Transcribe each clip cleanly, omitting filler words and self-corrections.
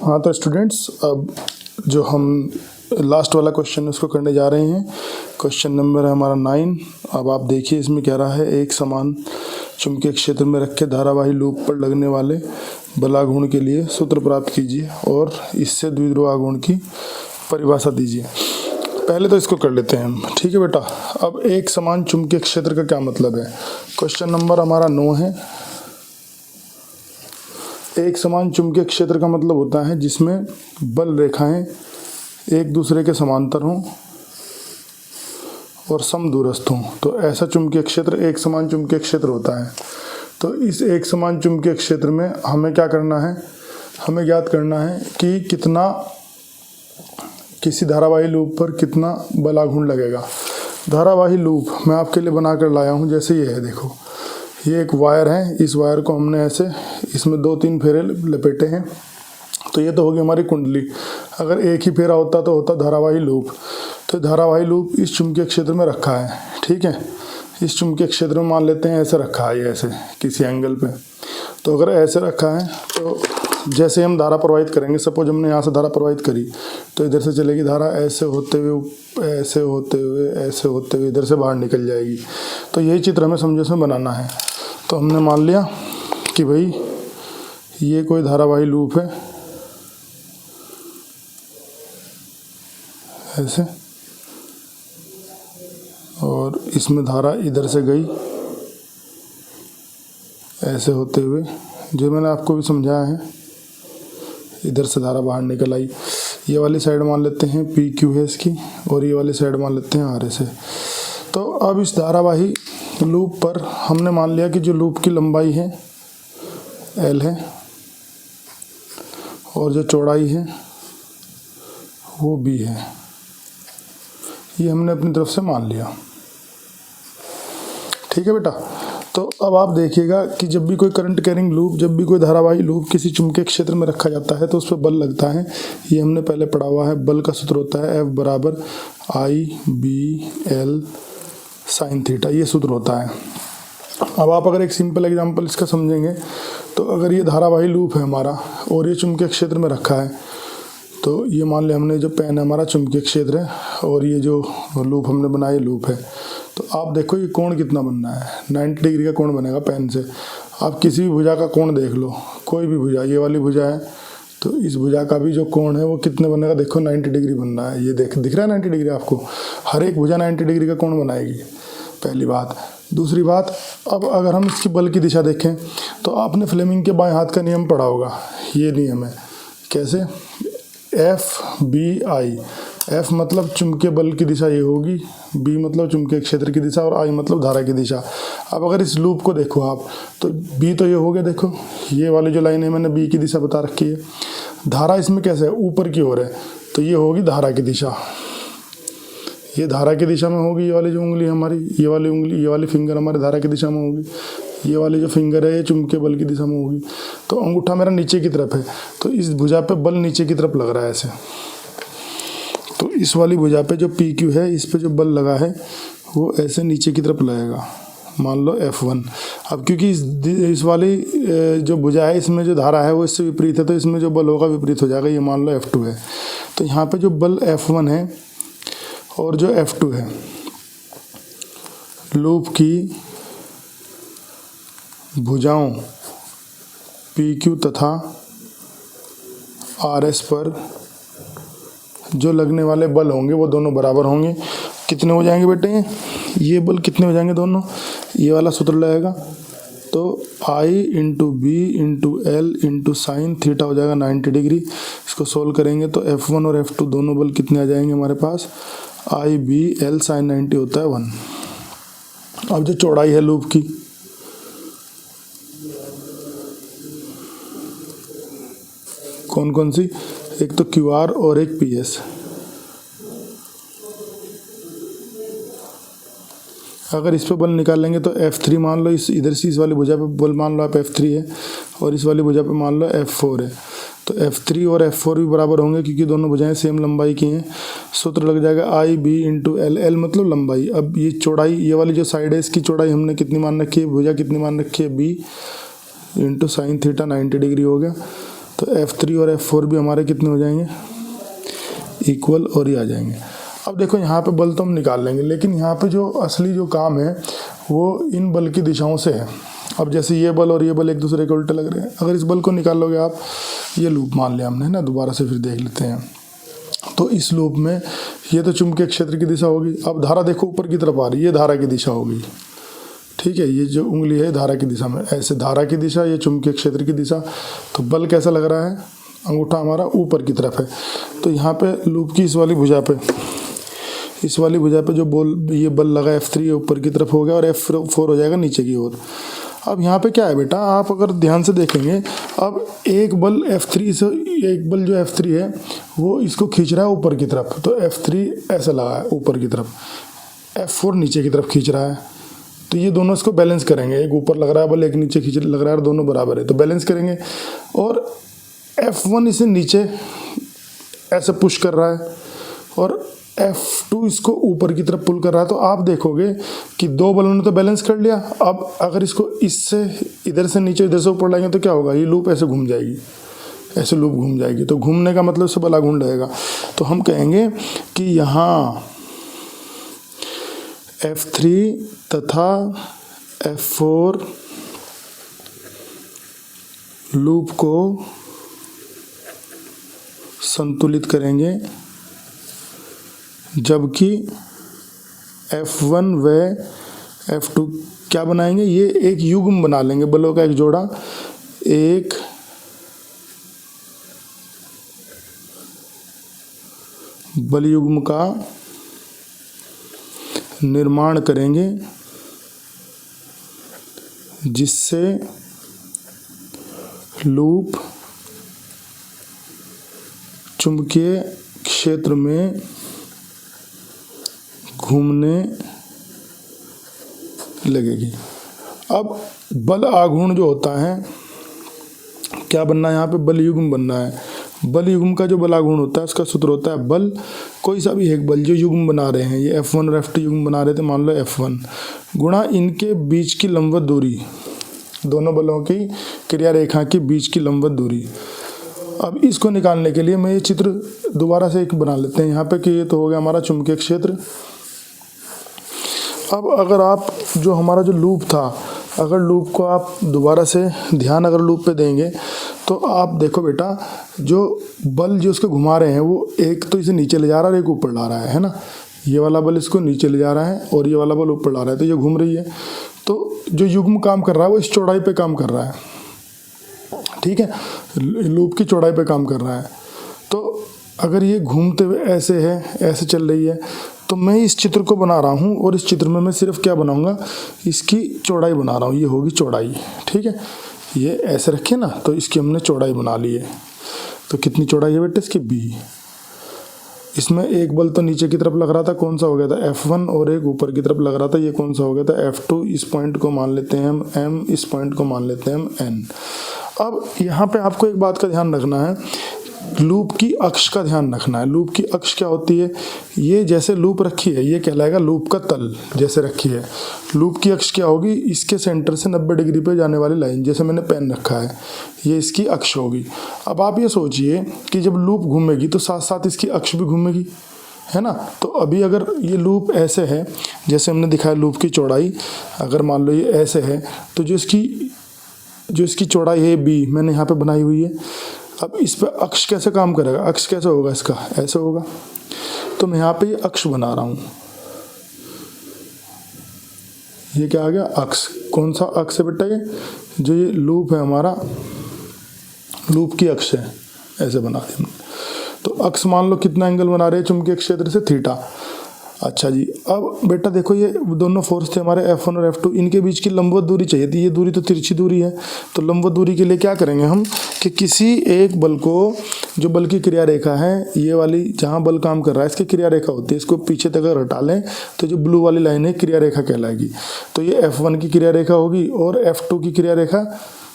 हाँ तो स्टूडेंट्स, अब जो हम लास्ट वाला क्वेश्चन उसको करने जा रहे हैं। क्वेश्चन नंबर है हमारा 9। अब आप देखिए इसमें क्या रहा है, एक समान चुंबकीय क्षेत्र में रखे धारावाही लूप पर लगने वाले बलाघूर्ण के लिए सूत्र प्राप्त कीजिए और इससे द्विध्रुव आघूर्ण की परिभाषा दीजिए। पहले तो इसको कर लेते हैं हम, ठीक है बेटा। अब एक समान चुंबकीय क्षेत्र का क्या मतलब है, क्वेश्चन नंबर हमारा 9 है। एक समान चुंबकीय क्षेत्र का मतलब होता है जिसमें बल रेखाएं एक दूसरे के समांतर हों और समदूरस्थ हों, तो ऐसा चुंबकीय क्षेत्र एक समान चुंबकीय क्षेत्र होता है। तो इस एक समान चुंबकीय क्षेत्र में हमें क्या करना है, हमें ज्ञात करना है कि कितना किसी धारावाही लूप पर कितना बलाघूर्ण लगेगा। धारावाही लूप मैं आपके लिए बनाकर लाया हूँ, जैसे ये है, देखो ये एक वायर है। इस वायर को हमने ऐसे इसमें 2-3 फेरे लपेटे हैं, तो ये तो होगी हमारी कुंडली। अगर एक ही फेरा होता तो होता धारावाही लूप। तो धारावाही लूप इस चुंबकीय क्षेत्र में रखा है, ठीक है। इस चुंबकीय क्षेत्र में मान लेते हैं ऐसे रखा है, ऐसे किसी एंगल पे। तो अगर ऐसे रखा है तो जैसे हम धारा प्रवाहित करेंगे, सपोज हमने यहाँ से धारा प्रवाहित करी तो इधर से चलेगी धारा, ऐसे होते हुए ऐसे होते हुए ऐसे होते हुए इधर से बाहर निकल जाएगी। तो यही चित्र हमें समझो इसमें बनाना है। तो हमने मान लिया कि भाई ये कोई धारावाही लूप है, ऐसे, और इसमें धारा इधर से गई ऐसे होते हुए, जो मैंने आपको भी समझाया है, इधर से धारा बाहर निकल आई। ये वाली साइड मान लेते हैं PQ है इसकी, और ये वाली साइड मान लेते हैं RS है। तो अब इस धारावाही लूप पर हमने मान लिया कि जो लूप की लंबाई है L है और जो चौड़ाई है वो B है। ये हमने अपनी तरफ से मान लिया, ठीक है बेटा। तो अब आप देखिएगा कि जब भी कोई करंट कैरिंग लूप, जब भी कोई धारावाही लूप किसी चुंबकीय क्षेत्र में रखा जाता है तो उस पर बल लगता है। ये हमने पहले पढ़ा हुआ है। बल का सूत्र होता है F बराबर I/B/L sin थीटा, ये सूत्र होता है। अब आप अगर एक सिंपल एग्जांपल इसका समझेंगे तो अगर ये धारावाही लूप है हमारा और ये चुंबकीय क्षेत्र में रखा है, तो ये मान लें हमने जो पेन है हमारा चुंबकीय क्षेत्र है और ये जो लूप हमने बनाया लूप है। तो आप देखो ये कोण कितना बनना है, 90 डिग्री का कोण बनेगा पेन से। आप किसी भी भुजा का कोण देख लो, कोई भी भुजा, ये वाली भुजा है तो इस भुजा का भी जो कोण है वो कितने बनेगा, देखो 90 डिग्री बन रहा है। ये दिख रहा है 90 डिग्री आपको, हर एक भुजा 90 डिग्री का कोण बनाएगी, पहली बात। दूसरी बात, अब अगर हम इसकी बल की दिशा देखें तो आपने फ्लेमिंग के बाएं हाथ का नियम पढ़ा होगा। ये नियम है कैसे, F/B/I। F मतलब चुंबकीय बल की दिशा ये होगी, B मतलब चुंबकीय क्षेत्र की दिशा और I मतलब धारा की दिशा। अब अगर इस लूप को देखो आप तो B तो ये हो गया, देखो ये वाली जो लाइन है मैंने B की दिशा बता रखी है। धारा इसमें कैसे है, ऊपर की ओर है, तो ये होगी धारा की दिशा। ये धारा की दिशा में होगी, ये वाली जो उंगली हमारी, ये वाली उंगली, ये वाली फिंगर हमारी धारा की दिशा में होगी। ये वाली जो फिंगर है ये चुंबकीय बल की दिशा में होगी। तो अंगूठा मेरा नीचे की तरफ है, तो इस भुजा पे बल नीचे की तरफ लग रहा है ऐसे। तो इस वाली भुजा पे जो PQ है, इस पे जो बल लगा है वो ऐसे नीचे की तरफ लगेगा, मान लो F1। अब क्योंकि इस वाली जो भुजा है इसमें जो धारा है वो इससे विपरीत है, तो इसमें जो बल होगा विपरीत हो जाएगा। ये मान लो F2 है। तो यहाँ पे जो बल F1 है और जो F2 है, लूप की भुजाओं PQ तथा RS पर जो लगने वाले बल होंगे वो दोनों बराबर होंगे। कितने हो जाएंगे बेटे, ये बल कितने हो जाएंगे दोनों, ये वाला सूत्र लगेगा। तो I/B/L sin थीटा हो जाएगा 90 डिग्री। इसको सोल्व करेंगे तो F1 और F2 दोनों बल कितने आ जाएंगे हमारे पास, I/B/L sin 90 होता है 1। अब जो चौड़ाई है लूप की, कौन कौन सी, एक तो QR और एक PS। अगर इस पे बल निकालेंगे तो F3 मान लो, इस इधर से इस वाली भुजा पे बल मान लो आप F3 है और इस वाली भुजा पे मान लो F4 है। तो F3 और F4 भी बराबर होंगे क्योंकि दोनों भुजाएं सेम लंबाई की हैं। सूत्र लग जाएगा I/B/L। L मतलब लंबाई। अब ये चौड़ाई, ये वाली जो साइड है इसकी चौड़ाई हमने कितनी मान रखी है, भुजा कितनी मान रखी है, B × sin थीटा 90 डिग्री हो गया। तो F3 और F4 भी हमारे कितने हो जाएंगे, इक्वल, और ये आ जाएंगे। अब देखो यहाँ पे बल तो हम निकाल लेंगे, लेकिन यहाँ पे जो असली जो काम है वो इन बल की दिशाओं से है। अब जैसे ये बल और ये बल एक दूसरे के उल्टे लग रहे हैं, अगर इस बल को निकाल लोगे आप, ये लूप मान लिया हमने ना, दोबारा से फिर देख लेते हैं। तो इस लूप में ये तो चुंबकीय क्षेत्र की दिशा होगी। अब धारा देखो ऊपर की तरफ आ रही है, ये धारा की दिशा होगी, ठीक है, ये जो उंगली है धारा की दिशा में, ऐसे धारा की दिशा, ये चुंबकीय क्षेत्र की दिशा। तो बल कैसा लग रहा है, अंगूठा हमारा ऊपर की तरफ है। तो यहाँ पे लूप की इस वाली भुजा पे, इस वाली भुजा पे जो ये बल लगा F3 ऊपर की तरफ हो गया और F4 हो जाएगा नीचे की ओर। अब यहाँ पे क्या है बेटा, आप अगर ध्यान से देखेंगे, अब एक बल F3 से, एक बल जो F3 है वो इसको खींच रहा है ऊपर की तरफ, तो F3 ऐसा लगा है ऊपर की तरफ, F4 नीचे की तरफ खींच रहा है। तो ये दोनों इसको बैलेंस करेंगे, एक ऊपर लग रहा है बल, एक नीचे खींच लग रहा है, दोनों बराबर है तो बैलेंस करेंगे। और F1 इसे नीचे ऐसे पुश कर रहा है और F2 इसको ऊपर की तरफ पुल कर रहा है। तो आप देखोगे कि दो बलों ने तो बैलेंस कर लिया। अब अगर इसको इससे इधर से नीचे, इधर से ऊपर लाएंगे तो क्या होगा, ये लूप ऐसे घूम जाएगी, ऐसे लूप घूम जाएगी। तो घूमने का मतलब से बलाघूर्ण रहेगा। तो हम कहेंगे कि यहाँ F3 तथा F4 लूप को संतुलित करेंगे, जबकि F1 व F2 क्या बनाएंगे, ये एक युग्म बना लेंगे, बलों का एक जोड़ा, एक बल युग्म का निर्माण करेंगे, जिससे लूप चुंबकीय क्षेत्र में घूमने लगेगी। अब बल आघूर्ण जो होता है, क्या बनना है यहाँ पे, बल युग्म बनना है। बल युग्म का जो बल आघूर्ण होता है उसका सूत्र होता है बल, कोई सा भी एक बल जो युग्म बना रहे हैं, ये F1 और F2 युग्म बना रहे थे, मान लो F1, गुणा इनके बीच की लंबवत दूरी, दोनों बलों की क्रिया रेखा के बीच की लंबवत दूरी। अब इसको निकालने के लिए मैं ये चित्र दोबारा से एक बना लेते हैं यहाँ पे, कि ये तो हो गया हमारा चुंबकीय क्षेत्र। अब अगर आप जो हमारा जो लूप था, अगर लूप को आप दोबारा से ध्यान अगर लूप पे देंगे तो आप देखो बेटा, जो बल जो उसको घुमा रहे हैं वो एक तो इसे नीचे ले जा रहा है और एक ऊपर ला रहा है ना, ये वाला बल इसको नीचे ले जा रहा है और ये वाला बल ऊपर ला रहा है, तो ये घूम रही है। तो जो युग्म काम कर रहा है वो इस चौड़ाई पे काम कर रहा है, ठीक है, लूप की चौड़ाई पे काम कर रहा है। तो अगर ये घूमते हुए ऐसे है, ऐसे चल रही है, तो मैं इस चित्र को बना रहा हूँ और इस चित्र में मैं सिर्फ क्या बनाऊंगा, इसकी चौड़ाई बना रहा हूँ, ये होगी चौड़ाई, ठीक है, ये ऐसे रखे ना, तो इसकी हमने चौड़ाई बना ली है। तो कितनी चौड़ाई है बेटे इसकी, B। इसमें एक बल तो नीचे की तरफ लग रहा था, कौन सा हो गया था, F1, और एक ऊपर की तरफ लग रहा था, ये कौन सा हो गया था, F2। इस पॉइंट को मान लेते हैं हम M, इस पॉइंट को मान लेते हैं हम N। अब यहाँ पे आपको एक बात का ध्यान रखना है, लूप की अक्ष का ध्यान रखना है। लूप की अक्ष क्या होती है, ये जैसे लूप रखी है ये कहलाएगा लूप का तल, जैसे रखी है। लूप की अक्ष क्या होगी, इसके सेंटर से 90 डिग्री पे जाने वाली लाइन, जैसे मैंने पेन रखा है, ये इसकी अक्ष होगी। अब आप ये सोचिए कि जब लूप घूमेगी तो साथ साथ इसकी अक्ष भी घूमेगी, है ना। तो अभी अगर ये लूप ऐसे है, जैसे हमने दिखाया लूप की चौड़ाई, अगर मान लो ये ऐसे है, तो जो इसकी चौड़ाई है B, मैंने यहाँ पे बनाई हुई है। अब इस पर अक्ष कैसे काम करेगा, अक्ष कैसे होगा इसका, ऐसे होगा। तो मैं यहाँ पे ये अक्ष बना रहा हूँ, ये क्या आ गया, अक्ष। कौन सा अक्ष है बेटा, ये जो ये लूप है हमारा, लूप की अक्ष है, ऐसे बना दी हमने। तो अक्ष मान लो कितना एंगल बना रहे हैं चुंबकीय क्षेत्र से, थीटा। अच्छा जी, अब बेटा देखो ये दोनों फोर्स थे हमारे F1 और F2, इनके बीच की लंबवत दूरी चाहिए थी। ये दूरी तो तिरछी दूरी है, तो लंबवत दूरी के लिए क्या करेंगे हम, कि किसी एक बल को, जो बल की क्रिया रेखा है, ये वाली जहाँ बल काम कर रहा है इसकी क्रिया रेखा होती है, इसको पीछे तक अगर हटा लें तो जो ब्लू वाली लाइन है क्रिया रेखा कहलाएगी। तो ये F1 की क्रिया रेखा होगी और F2 की क्रिया रेखा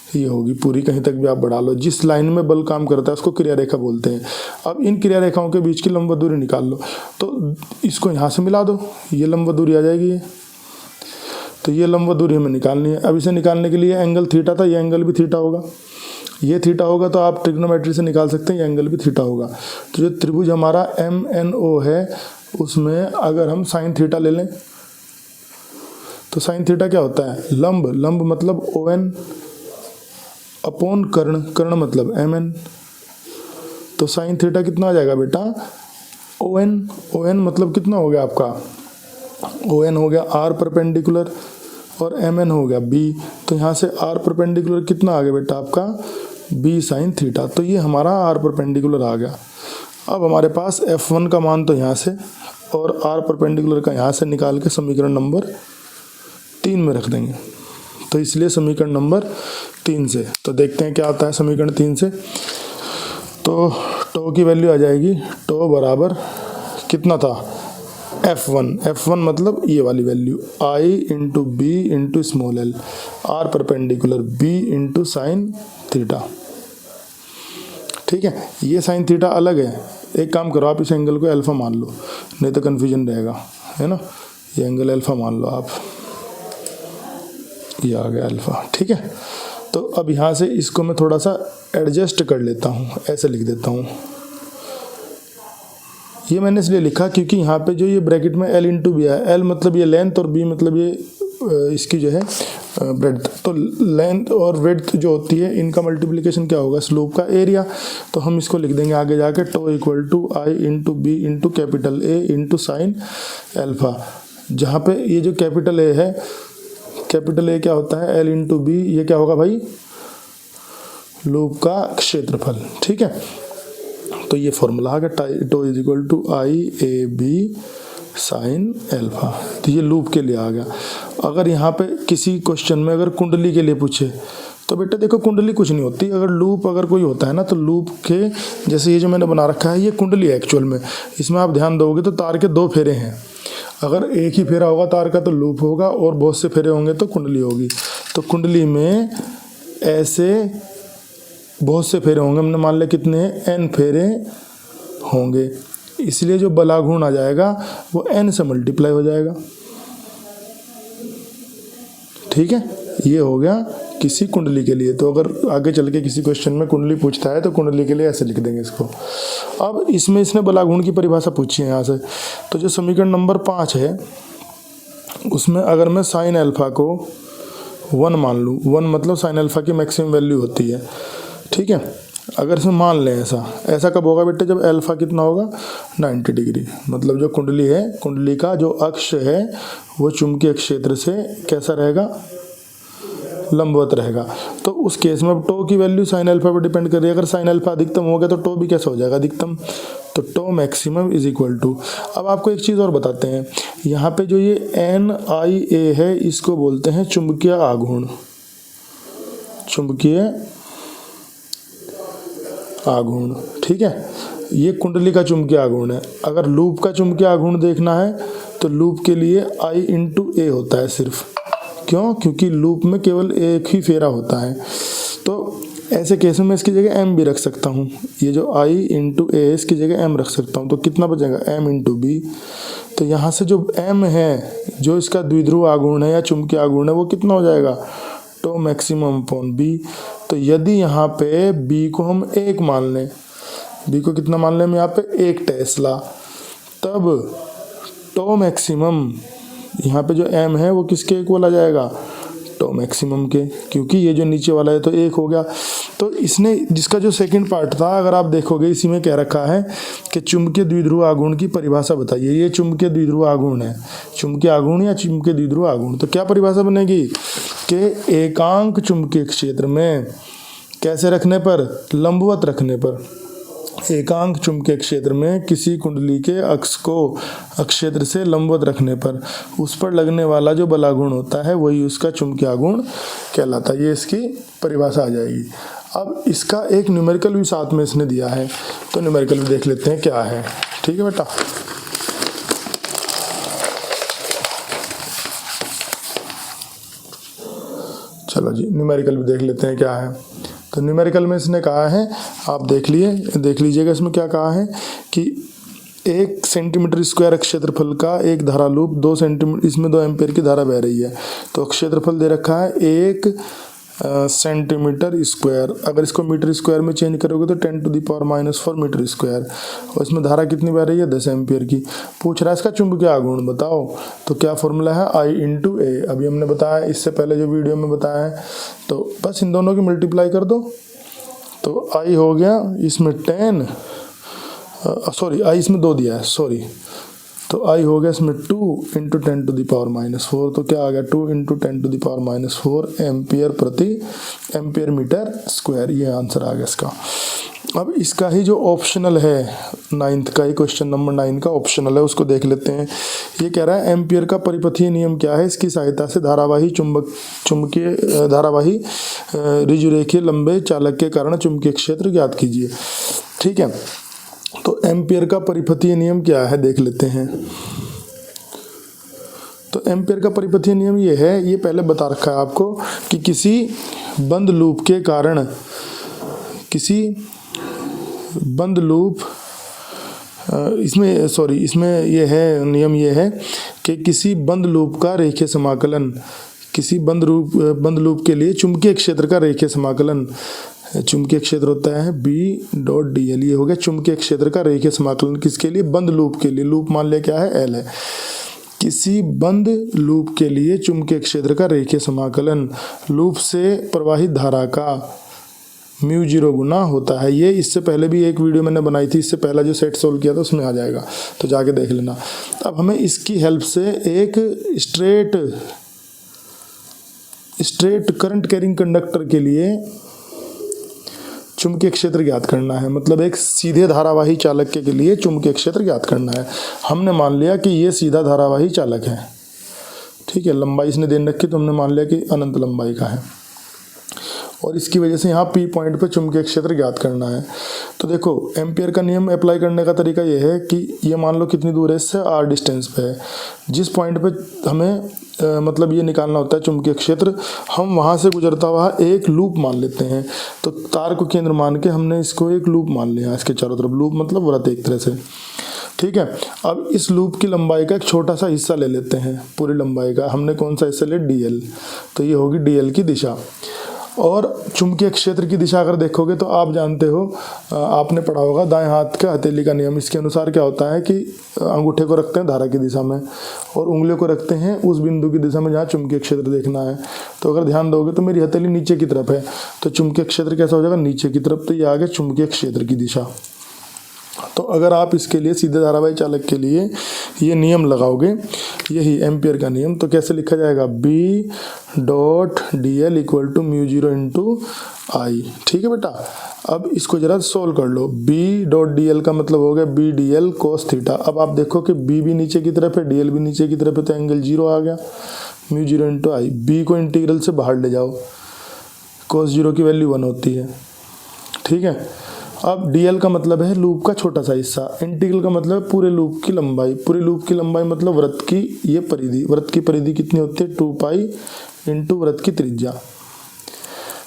ये होगी पूरी, कहीं तक भी आप बढ़ा लो। जिस लाइन में बल काम करता है उसको क्रिया रेखा बोलते हैं। अब इन क्रिया रेखाओं के बीच की लंबवत दूरी निकाल लो, तो इसको यहाँ से मिला दो, ये लंबवत दूरी आ जाएगी ये। तो ये लंबवत दूरी हमें निकालनी है। अब इसे निकालने के लिए एंगल थीटा था, ये एंगल भी थीटा होगा। ये थीटा होगा तो आप ट्रिग्नोमेट्री से निकाल सकते हैं ये एंगल भी थीटा होगा। तो जो त्रिभुज हमारा MNO है उसमें अगर हम साइन थीटा ले लें तो साइन थीटा क्या होता है, लंब, लंब मतलब ON अपॉन कर्ण, कर्ण मतलब MN। तो साइन थीटा कितना आ जाएगा बेटा, ON मतलब कितना हो गया आपका, ON हो गया R परपेंडिकुलर और MN हो गया B। तो यहाँ से R परपेंडिकुलर कितना आ गया बेटा आपका, B साइन थीटा। तो ये हमारा R परपेंडिकुलर आ गया। अब हमारे पास F1 का मान तो यहाँ से और R परपेंडिकुलर का यहाँ से निकाल के समीकरण नंबर 3 में रख देंगे। तो इसलिए समीकरण नंबर 3 से, तो देखते हैं क्या आता है समीकरण 3 से। तो टो की वैल्यू आ जाएगी, टो बराबर कितना था, F1 मतलब ये वाली value I into B into small l, R perpendicular B into sine theta. ठीक है, ये साइन थीटा अलग है। एक काम करो आप इस एंगल को अल्फा मान लो, नहीं तो कन्फ्यूजन रहेगा, है ना। ये एंगल अल्फा मान लो आप, ये आ गया अल्फा। ठीक है, तो अब यहाँ से इसको मैं थोड़ा सा एडजस्ट कर लेता हूँ, ऐसे लिख देता हूँ। ये मैंने इसलिए लिखा क्योंकि यहाँ पे जो ये ब्रैकेट में L इंटू बी है, L मतलब ये लेंथ और B मतलब ये इसकी जो है ब्रेड्थ। तो लेंथ और ब्रेड्थ जो होती है इनका मल्टीप्लिकेशन क्या होगा, स्लोप का एरिया। तो हम इसको लिख देंगे आगे जाके tau equal to I into B into capital A into sine alpha. जहाँ पे ये जो कैपिटल A है, कैपिटल A क्या होता है, L इंटू बी, ये क्या होगा भाई, लूप का क्षेत्रफल। ठीक है, तो ये फॉर्मूला आ गया, tau is equal to IAB sine alpha. तो ये लूप के लिए आ गया। अगर यहाँ पे किसी क्वेश्चन में अगर कुंडली के लिए पूछे तो बेटा देखो कुंडली कुछ नहीं होती। अगर लूप अगर कोई होता है ना, तो लूप के जैसे ये जो मैंने बना रखा है ये कुंडली है एक्चुअल में। इसमें आप ध्यान दोगे तो तार के 2 फेरे हैं। अगर एक ही फेरा होगा तार का तो लूप होगा, और बहुत से फेरे होंगे तो कुंडली होगी। तो कुंडली में ऐसे बहुत से फेरे होंगे, हमने मान लिया कितने, N फेरे होंगे। इसलिए जो बलाघूर्ण आ जाएगा वो N से मल्टीप्लाई हो जाएगा। ठीक है, ये हो गया किसी कुंडली के लिए। तो अगर आगे चल के किसी क्वेश्चन में कुंडली पूछता है तो कुंडली के लिए ऐसे लिख देंगे इसको। अब इसमें इसने बलाघूर्ण की परिभाषा पूछी है यहाँ से। तो जो समीकरण नंबर 5 है उसमें अगर मैं साइन अल्फा को 1 मान लूँ, 1 मतलब साइन अल्फा की मैक्सिमम वैल्यू होती है। ठीक है, अगर इसमें मान लें ऐसा कब होगा बेटे, जब अल्फा कितना होगा, 90 डिग्री। मतलब जो कुंडली है, कुंडली का जो अक्ष है वो चुंबकीय क्षेत्र से कैसा रहेगा, लंबवत रहेगा। तो उस केस में अब टो की वैल्यू साइन अल्फा पर डिपेंड कर रही है। अगर साइन अल्फा अधिकतम हो गया तो टो भी कैसा हो जाएगा, अधिकतम। तो tau maximum is equal to, अब आपको एक चीज़ और बताते हैं, यहाँ पे जो ये NIA है इसको बोलते हैं चुंबकीय आघूर्ण, चुंबकीय आघूर्ण। ठीक है, ये कुंडली का चुंबकीय आघूर्ण है। अगर लूप का चुंबकीय आघूर्ण देखना है तो लूप के लिए I इंटू A होता है सिर्फ। क्यों, क्योंकि लूप में केवल एक ही फेरा होता है। तो ऐसे केस में मैं इसकी जगह M भी रख सकता हूँ। ये जो I इंटू A इसकी जगह M रख सकता हूँ। तो कितना बचेगा, M इंटू B। तो यहाँ से जो M है, जो इसका द्विध्रुव आघूर्ण है या चुंबकीय आघूर्ण है, वो कितना हो जाएगा, टो मैक्सिमम अपॉन B। तो यदि यहाँ पे B को हम 1 मान लें, B को कितना मान लें हम यहाँ पे 1 टेस्ला, तब टो मैक्सिमम यहाँ पे जो M है वो किसके इक्वल आ जाएगा, टो मैक्सिमम के, क्योंकि ये जो नीचे वाला है तो 1 हो गया। तो इसने जिसका जो सेकंड पार्ट था, अगर आप देखोगे इसी में कह रखा है कि चुंबकीय द्विध्रुव आघूर्ण की परिभाषा बताइए। ये चुंबकीय द्विध्रुव आघूर्ण है, चुंबकीय आघूर्ण या चुंबकीय द्विध्रुव आघूर्ण। तो क्या परिभाषा बनेगी कि एकांक चुंबकीय क्षेत्र में कैसे रखने पर, लंबवत रखने पर। एकांक चुंबकीय क्षेत्र में किसी कुंडली के अक्ष को अक्षेत्र से लंबवत रखने पर उस पर लगने वाला जो बलाघूर्ण होता है वही उसका चुंबकीय आघूर्ण कहलाता है। ये इसकी परिभाषा आ जाएगी। अब इसका एक न्यूमेरिकल भी साथ में इसने दिया है, तो न्यूमेरिकल भी देख लेते हैं क्या है। ठीक है बेटा, चलो जी न्यूमेरिकल भी देख लेते हैं क्या है। तो न्यूमेरिकल में इसने कहा है, आप देख लीजिएगा इसमें क्या कहा है कि 1 सेंटीमीटर स्क्वायर क्षेत्रफल का एक धारा लूप 2 सेंटीमीटर, इसमें 2 एम्पीयर की धारा बह रही है। तो क्षेत्रफल दे रखा है 1 सेंटीमीटर स्क्वायर। अगर इसको मीटर स्क्वायर में चेंज करोगे तो 10⁻⁻⁴ मीटर स्क्वायर। और इसमें धारा कितनी बह रही है, 10 एम्पियर की। पूछ रहा है इसका चुंबकीय आघूर्ण बताओ, तो क्या फॉर्मूला है, I × A। अभी हमने बताया इससे पहले जो वीडियो में बताया है, तो बस इन दोनों की मल्टीप्लाई कर दो। तो I हो गया इसमें 10, सॉरी I इसमें 2 दिया है, सॉरी, तो I हो गया इसमें 2 × 10⁻⁴। तो क्या आ गया, 2 × 10⁻⁴ एम्पियर प्रति एम्पियर मीटर स्क्वायर। ये आंसर आ गया इसका। अब इसका ही जो ऑप्शनल है 9th का ही, क्वेश्चन नंबर 9 का ऑप्शनल है, उसको देख लेते हैं। ये कह रहा है एम्पियर का परिपथीय नियम क्या है, इसकी सहायता से चुंबकीय धारावाही ऋजुरेखीय लंबे चालक के कारण चुंबकीय क्षेत्र ज्ञात कीजिए। ठीक है, तो एम्पियर का परिपथीय नियम क्या है देख लेते हैं। तो एम्पियर का परिपथीय नियम ये है, ये पहले बता रखा है आपको कि किसी बंद लूप के कारण, किसी बंद लूप इसमें ये है, नियम ये है कि किसी बंद लूप का रेखीय समाकलन, किसी बंद लूप के लिए चुंबकीय क्षेत्र का रेखीय समाकलन, चुंबकीय क्षेत्र होता है B.dl। ये हो गया चुंबकीय क्षेत्र का रेखीय समाकलन, किसके लिए, बंद लूप के लिए। लूप मान लिया क्या है, L है। किसी बंद लूप के लिए चुंबकीय क्षेत्र का रेखीय समाकलन लूप से प्रवाहित धारा का μ0 गुना होता है। ये इससे पहले भी एक वीडियो मैंने बनाई थी, इससे पहला जो सेट सोल्व किया था उसमें आ जाएगा, तो जाके देख लेना। अब हमें इसकी हेल्प से एक स्ट्रेट करंट कैरिंग कंडक्टर के लिए चुंबकीय क्षेत्र ज्ञात करना है, मतलब एक सीधे धारावाही चालक के लिए चुंबकीय क्षेत्र ज्ञात करना है। हमने मान लिया कि ये सीधा धारावाही चालक है, ठीक है, लंबाई इसने दे रखी, तो हमने मान लिया कि अनंत लंबाई का है, और इसकी वजह से यहाँ P पॉइंट पे चुंबकीय क्षेत्र ज्ञात करना है। तो देखो एम्पियर का नियम अप्लाई करने का तरीका ये है कि ये मान लो कितनी दूर है इससे, r डिस्टेंस पे है। जिस पॉइंट पे हमें मतलब ये निकालना होता है चुंबकीय क्षेत्र, हम वहाँ से गुजरता हुआ एक लूप मान लेते हैं। तो तार को केंद्र मान के हमने इसको एक लूप मान लिया, इसके चारों तरफ लूप मतलब वृत्त एक तरह से। ठीक है, अब इस लूप की लंबाई का एक छोटा सा हिस्सा ले लेते हैं, पूरी लंबाई का हमने कौन सा हिस्सा लिया, dl। तो ये होगी dl की दिशा। और चुंबकीय क्षेत्र की दिशा अगर देखोगे तो आप जानते हो, आपने पढ़ा होगा दाएं हाथ का हथेली का नियम। इसके अनुसार क्या होता है कि अंगूठे को रखते हैं धारा की दिशा में और उंगलियों को रखते हैं उस बिंदु की दिशा में जहाँ चुंबकीय क्षेत्र देखना है। तो अगर ध्यान दोगे तो मेरी हथेली नीचे की तरफ है, तो चुंबकीय क्षेत्र कैसा हो जाएगा, नीचे की तरफ। तो ये आ गया चुंबकीय क्षेत्र की दिशा। तो अगर आप इसके लिए सीधे धारावाही चालक के लिए ये नियम लगाओगे, यही एम्पियर का नियम, तो कैसे लिखा जाएगा, B.dl = μ0 × I। ठीक है बेटा, अब इसको जरा सोल्व कर लो। B.dl का मतलब हो गया B.dl cos थीटा। अब आप देखो कि B भी नीचे की तरफ है, dl भी नीचे की तरफ है, तो एंगल 0 आ गया, μ0 × I। B को इंटीग्रल से बाहर ले जाओ, cos 0 की वैल्यू 1 होती है। ठीक है, अब dl का मतलब है लूप का छोटा सा हिस्सा, इंटीग्रल का मतलब है पूरे लूप की लंबाई। पूरे लूप की लंबाई मतलब वृत्त की ये परिधि, वृत्त की परिधि कितनी होती है, 2π × वृत्त की त्रिज्या।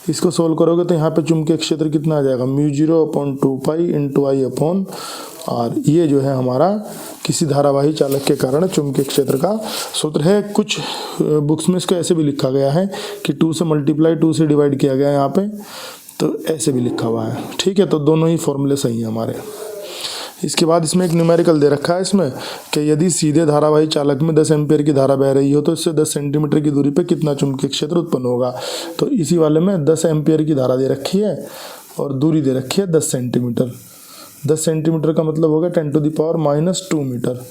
इसको सोल्व करोगे तो यहाँ पे चुंबकीय क्षेत्र कितना आ जाएगा, μ0/2π × I/r। ये जो है हमारा किसी धारावाही चालक के कारण चुंबकीय क्षेत्र का सूत्र है। कुछ बुक्स में इसको ऐसे भी लिखा गया है कि 2 से मल्टीप्लाई, 2 से डिवाइड किया गया है यहाँ पे, तो ऐसे भी लिखा हुआ है। ठीक है, तो दोनों ही फॉर्मूले सही हैं हमारे। इसके बाद इसमें एक न्यूमेरिकल दे रखा है इसमें कि यदि सीधे धारावाही चालक में 10 एम्पियर की धारा बह रही हो तो इससे 10 सेंटीमीटर की दूरी पे कितना चुंबकीय क्षेत्र उत्पन्न होगा। तो इसी वाले में 10 एम्पियर की धारा दे रखी है और दूरी दे रखी है 10 सेंटीमीटर। 10 सेंटीमीटर का मतलब होगा 10⁻⁻² मीटर।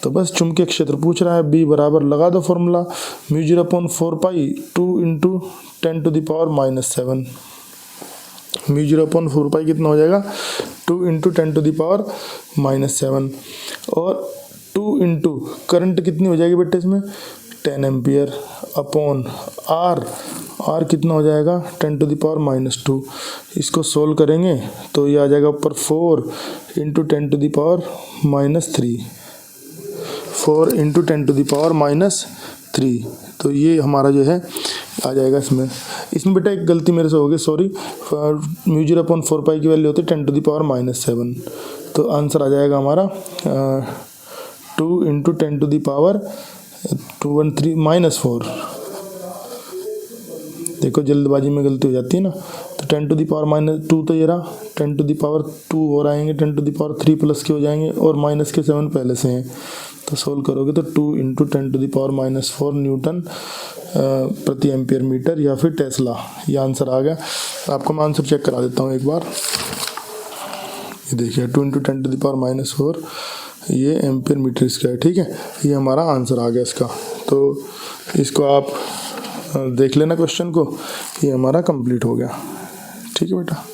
तो बस चुंबकीय क्षेत्र पूछ रहा है, B बराबर लगा दो फॉर्मूला, μ0/4π 2 × 10⁻⁻7। μ0/4π कितना हो जाएगा, 2 × 10⁻⁻7। और 2 करंट कितनी हो जाएगी बेटे इसमें, 10 एम्पियर अपॉन r कितना हो जाएगा, 10⁻⁻2। इसको सोल्व करेंगे तो ये आ जाएगा ऊपर 4 × 10⁻3, 4 × 10⁻3। तो ये हमारा जो है आ जाएगा इसमें बेटा एक गलती मेरे से हो गई, सॉरी। μ0/4π की वैल्यू होती है 10⁻7। तो आंसर आ जाएगा हमारा 2 × 10⁻213 -4। देखो जल्दबाजी में गलती हो जाती है ना, तो 10 टू द पावर -2 तो ये रहा, 10 टू द पावर 2 और आएंगे, 10 टू द पावर 3 प्लस के हो जाएंगे और माइनस के 7 पहले से हैं, तो सोल्व करोगे तो 2 into 10 to the power -4 newton प्रति एम्पियर मीटर या फिर टेस्ला, ये आंसर आ गया। आपको मैं आंसर चेक करा देता हूँ एक बार। ये देखिए 2 इंटू 10 टू द पावर -4 ये एम्पियर मीटर इसका है, ठीक है। ये हमारा आंसर आ गया इसका। तो इसको आप देख लेना क्वेश्चन को, ये हमारा कंप्लीट हो गया, ठीक है बेटा।